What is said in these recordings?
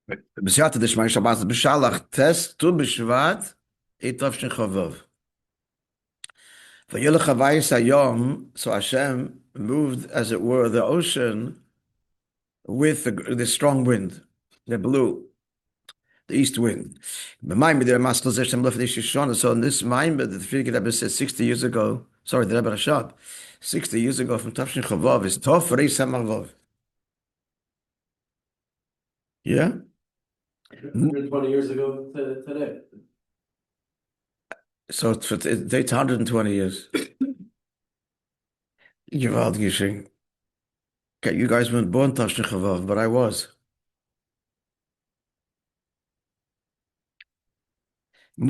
B'siyata d'shmai Shabbat b'shalach tes tu b'shvat itav shechavov. Vayolech havayis hayom. So Hashem moved, as it were, the ocean with the strong wind, the blew, the east wind. So in this Maimed, the Frierdiker Rebbe says 60 years ago, sorry, the Rebbe Rashab, 60 years ago from Tafshin Chavav is Tov Reis HaMarvav. Yeah? 120 years ago today. So it dates 120 years. Gewalt geschenk. Okay, you guys weren't born Tafshin Chavav, but I was. So he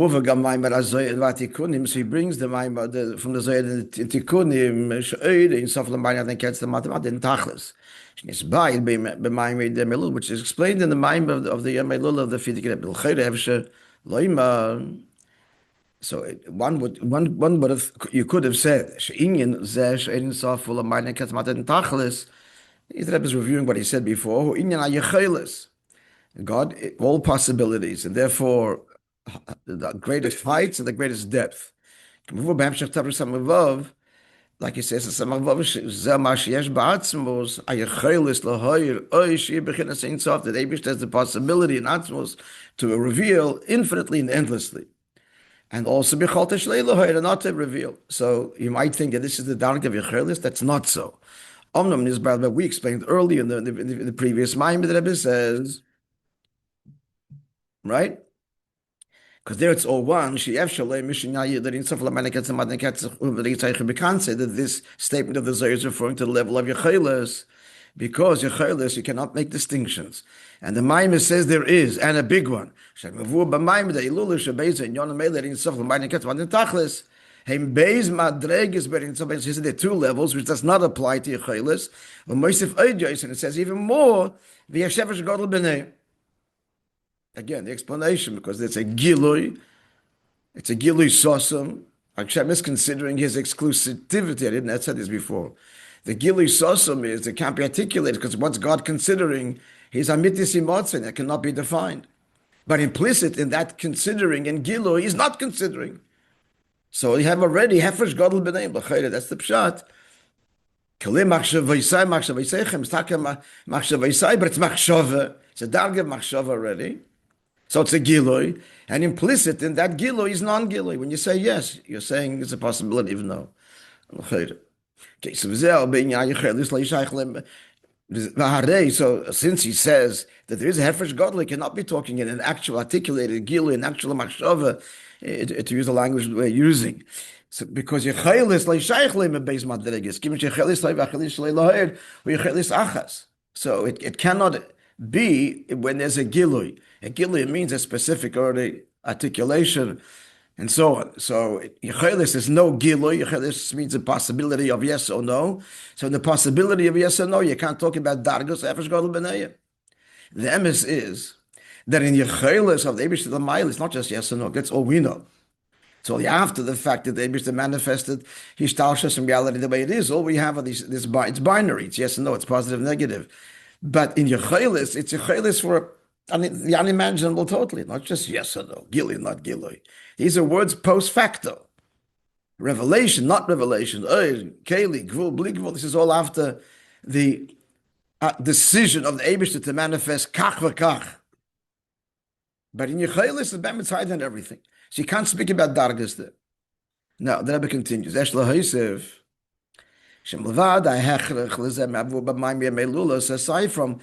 brings the Maimed from the Zoyed in Tikkunim, in Sof Lambayan, and gets the Matamat in Tachlis. Which is explained in the Maimed of the Melul of the Frierdiker Rebbe. So one would have, you could have said, She'inyan zeh she'ein Sof Lambayan, and gets the Matamat in Tachlis. The Rebbe is reviewing what he said before. God, all possibilities, and therefore the greatest heights and the greatest depth. Like he says, that Abish has the possibility in Atzmos to reveal infinitely and endlessly. And also not to reveal. So you might think that this is the dark of Yechelis. That's not so. But we explained earlier in the previous Maimon, the Rebbe says, right? Because there it's all one. That this statement of the Zohar is referring to the level of Yechelis, because Yechelis, you cannot make distinctions. And the Maimon says there is, and a big one. He says there are two levels, which does not apply to Yechelis. And it says even more, again, the explanation, because it's a Gilui Sosam. Hashem is considering his exclusivity. I didn't say this before. The Gilui Sosam is, it can't be articulated, because what's God considering? His Amitis Imotzen, that cannot be defined. But implicit in that considering and Gilui, he's not considering. So you have already Hefresh Gadol B'nei, that's the Pshat. Kalim Machshav Vaisai, Machshav Vaisechem, it's Taka Machshav Vaisai, but it's Machshava. It's a Darga of Machshava already. So it's a Gilui, and implicit in that Gilui is non-Gilui. When you say yes, you're saying it's a possibility of no. Okay, so since he says that there is a Hefresh Gadol, he cannot be talking in an actual articulated Gilui, an actual Machshava, to use the language we're using. So, because Yechelis leishayich le'mebeis madreges, given Yechelis le'vachelis le'loher, or Yechelis achas. So it cannot be when there's a Gilui. A Gilui means a specific articulation, and so on. So Yechelis is no Gilui. Yechelis means a possibility of yes or no. So in the possibility of yes or no, you can't talk about Dargos Efesh Gadol B'nei. The emes is that in Yechelis of the Eibush the Mile, it's not just yes or no. That's all we know. So after the fact that the Eibush manifested his Talshas in reality the way it is, all we have are this it's binary. It's yes and no. It's positive, negative. But in Yechelis, it's Yechelis for the unimaginable totally, not just yes or no, Gilui, not Gilui. These are words post facto. Revelation, not revelation. Keli, Gvul, Bli Gvul, this is all after the decision of the Eibishter to manifest kach v'kach. But in Yechelis, the Bam is higher than everything. So you can't speak about Dargas there. Now, the Rebbe continues. Aside from,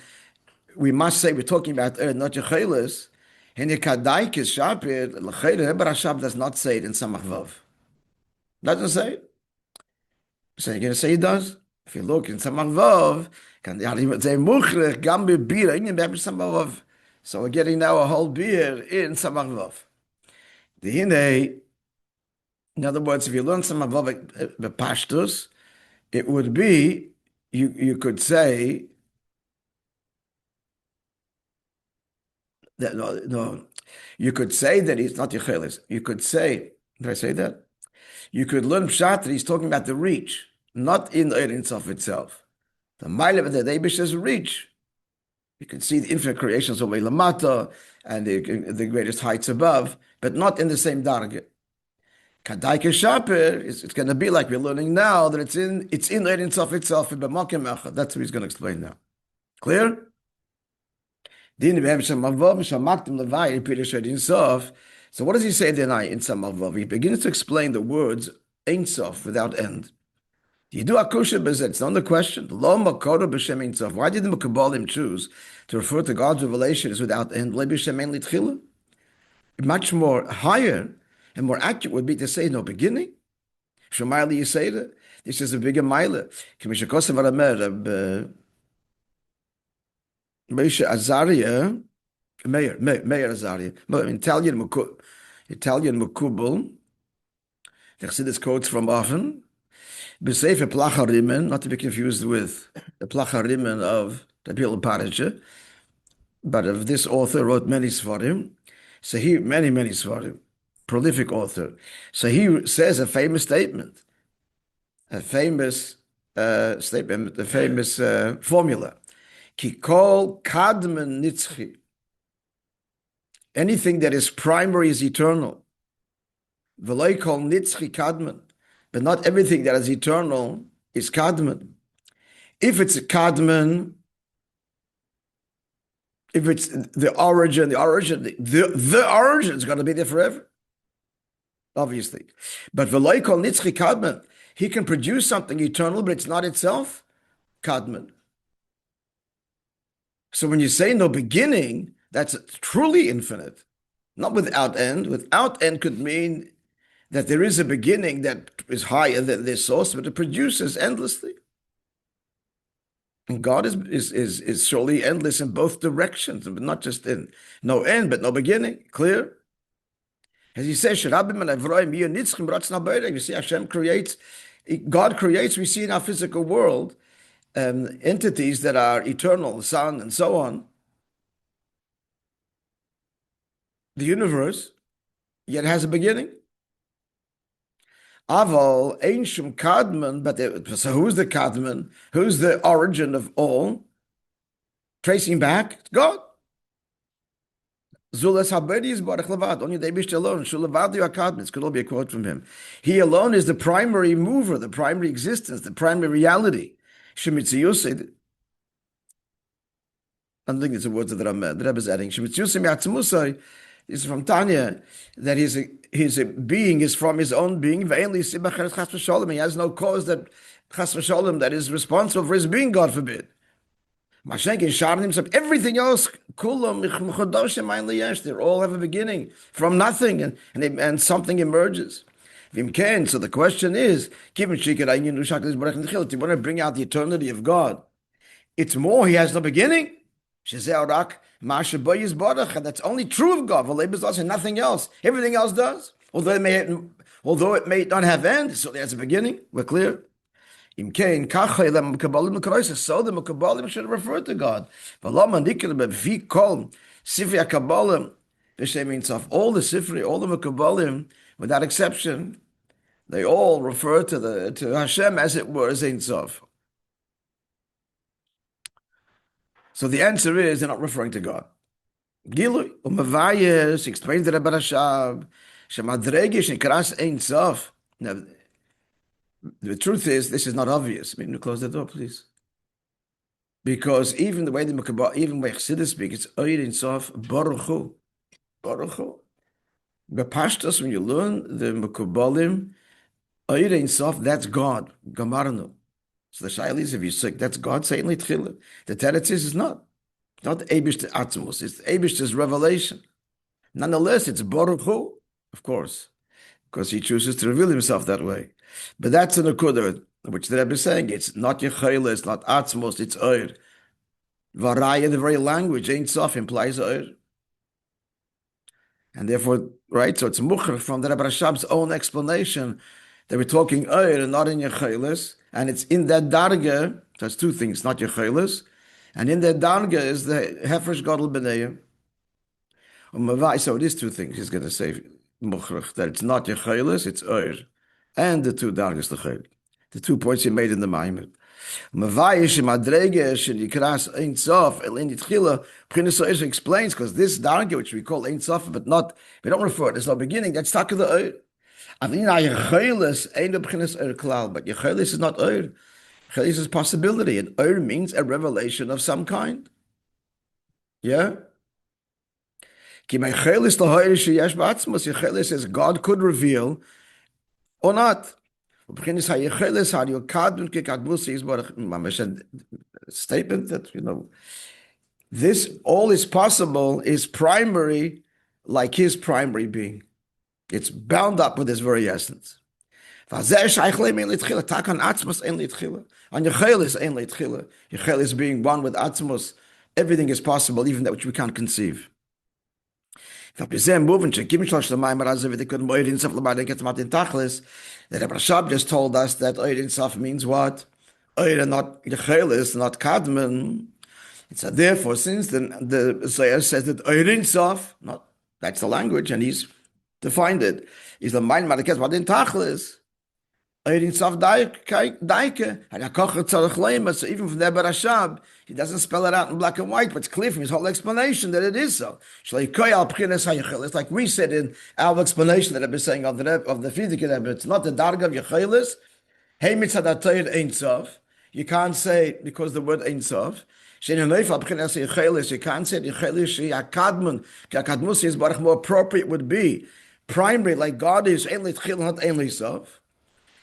we must say, we're talking about not Yechelis, and Yekadaikis Shapir, Rebbe Rashab does not say it in Samach Vav. Doesn't say it. So you're going to say he does? If you look in Samach Vav, so we're getting now a whole beer in Samach Vav. In other words, if you learn Samach Vav B'Pashtus, it would be, you could say, that, no, you could say that he's not Yechelis. You could say, did I say that? You could learn Pshat that he's talking about the reach, not in the Ein Sof itself. The Mile of the Eibush is reach. You can see the infinite creations of Lamata and the greatest heights above, but not in the same darga. Kadaika Shaper, it's going to be like we're learning now that it's in Ein Sof itself. That's what he's going to explain now. Clear? So what does he say then in Samavav? He begins to explain the words Ein Sof without end. It's not the question. Why did the Mekabalim choose to refer to God's revelation as without end? Much more higher and more accurate would be to say no beginning. Shemayli you say that. This is a bigger mile. Moishe Azaria, Meir Azaria, Italian Mukubal. The Chassidus quotes from often. B'sefer Placharimen, not to be confused with the Placharimen of the Pil Parasha, but of this author wrote many Svarim. So many Svarim, prolific author. So he says a famous statement, a famous formula. Ki kol kadmen nitzchi. Anything that is primary is eternal. V'loi kol nitzchi kadmen. But not everything that is eternal is kadmen. If it's a kadmen, if it's the origin is going to be there forever, obviously. But v'loi kol nitzchi kadmen, he can produce something eternal, but it's not itself kadmen. So when you say no beginning, that's truly infinite, not without end. Without end could mean that there is a beginning that is higher than their source, but it produces endlessly. And God is surely endless in both directions, but not just in no end, but no beginning. Clear? As he says, you see, Hashem creates, God creates, we see in our physical world, entities that are eternal, the sun and so on, the universe, yet has a beginning. Aval ein shum kadman, but so who's the kadman? Who's the origin of all? Tracing back, it's God. Zulas habedi is barach levad. Only the Eibush alone. Shulevad you kadman. This could all be a quote from him. He alone is the primary mover, the primary existence, the primary reality. Shemitziyus. I think it's the words of the Rabbi. The Rebbe is adding. Shemitziyus mi'atzimusai is from Tanya that his being is from his own being. He has no cause that chas v'sholem that is responsible for his being. God forbid. Everything else, they all have a beginning from nothing, and something emerges. So the question is, if you want to bring out the eternity of God, it's more, he has no beginning. That's only true of God. And nothing else. Everything else does. Although it may not have end, so it has a beginning. We're clear? So the Mekabalim should refer to God. All the Sifri, all the Mekabalim, without exception, they all refer to Hashem as it were as Ein Sof. So the answer is they're not referring to God. Gilui Umavayes explains the Rabbi Rashab Shemadregish Nikras Ein Sof. Now, the truth is, this is not obvious. Maybe close the door, please. Because even the way the Mekabah, even when Chassidus speak, it's Oyer Ein Sof Baruch Hu. Baruch Hu. Bepashtos, when you learn the Mekabalim, Oyer Ein Sof, that's God. Gamarnu. So the Shaila is, if you're sick, that's God saying Litchila. The Teretz is not. It's not the Eibush to Atzmos. It's the Eibush's revelation. Nonetheless, it's Baruch Hu, of course, because he chooses to reveal himself that way. But that's an Akudah, which the Rebbe is saying. It's not Yechayla, it's not Atzmos, it's Oyer. Varaya, the very language, Ein Sof implies Oyer. And therefore, right, so it's Mukhr from the Rebbe Rashab's own explanation that we're talking Oyer and not in Yechaylas. And it's in that darga, that's two things, not Yechaylas. And in that darga is the Hefresh Gadol B'neiah. So it is two things, he's going to say, Mukhrach, that it's not Yechaylas, it's Oyer. And the two dargas, the 2 points he made in the Maimed. Mavayish madrege shenikras ein sof el ein tchila. Prince explains because this darge which we call ein sof, but not we don't refer to it as no beginning. That's stuck to the oir. Avina yechelis ein the prince oir klal, but yechelis is not oir. Yechelis is possibility, and oir means a revelation of some kind. Yeah. Ki yechelis lahoir sheyesh ba'atzmos. Yechelis says God could reveal or not. Statement that, this all is possible is primary, like his primary being. It's bound up with his very essence. On Yechelis being one with Atzmos, everything is possible, even that which we can't conceive. That Rabbi just told us that Oir Sof means what? Oir, not Yechelis, not Kadman. So therefore, since the Zohar says that Oir Sof, not that's the language, and he's defined it, is the mind Maraket Madin Tachlis. Oir Sof Daike, and Yakocher Tzarech Lema. So even from the Barashab, he doesn't spell it out in black and white, but it's clear from his whole explanation that it is so. It's like we said in our explanation that I've been saying of the Frierdiker Rebbe. It's not the Darga of Yechelis. Hey mitzad Ein Sof. You can't say because the word Ein Sof. You can't say Yechelis Akadman. Akadmus is Baruch more appropriate would be primary, like God is Ein Litchil, not Ein Sof.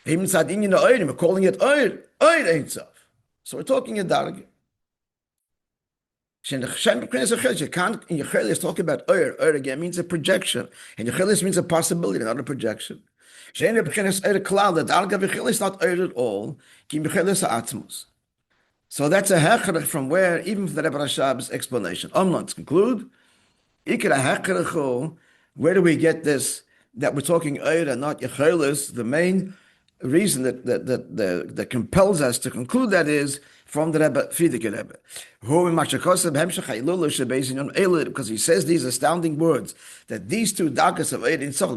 Hey mitzad Inyan Oir. We're calling it Oir Ein Sof. So we're talking in Darga. You can't in Yechelis talk about Oir. Oir again means a projection, and Yechelis means a possibility, not a projection. The Darga of Yechelis is not Oir at all. So that's a hechrech from where, even for the Rebbe Rashab's explanation. Let's conclude. Where do we get this that we're talking Oir and not Yechelis? The main reason that compels us to conclude that is from the Rebbe, Frierdiker Rebbe, because he says these astounding words that these two darkest of Ein Sof,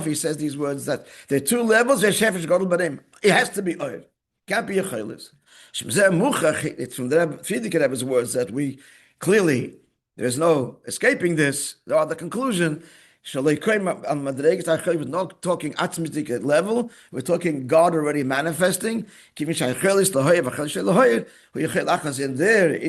he says these words that there are two levels. It has to be Oir, can't be Yechelis. It's from the Frierdiker Rebbe's words that we clearly there's no escaping this. There are the conclusion. We're not talking atzmitic level. We're talking God already manifesting. In there, in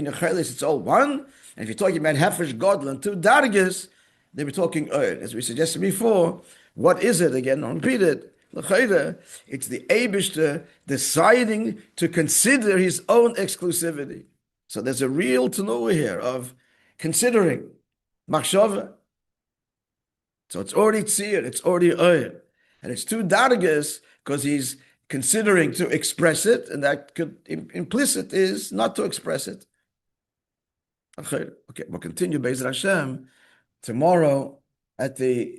Yechelis, it's all one. And if you're talking about Hefesh Godel and two dargas, then we're talking Oir. As we suggested before, what is it again? I'll repeat it. It's the Eibishter deciding to consider his own exclusivity. So there's a real tenuah here of considering machshava. So it's already tzir, it's already oir. And it's two dargas because he's considering to express it, and that could implicit is not to express it. Okay, we'll continue Be'ez Hashem tomorrow at the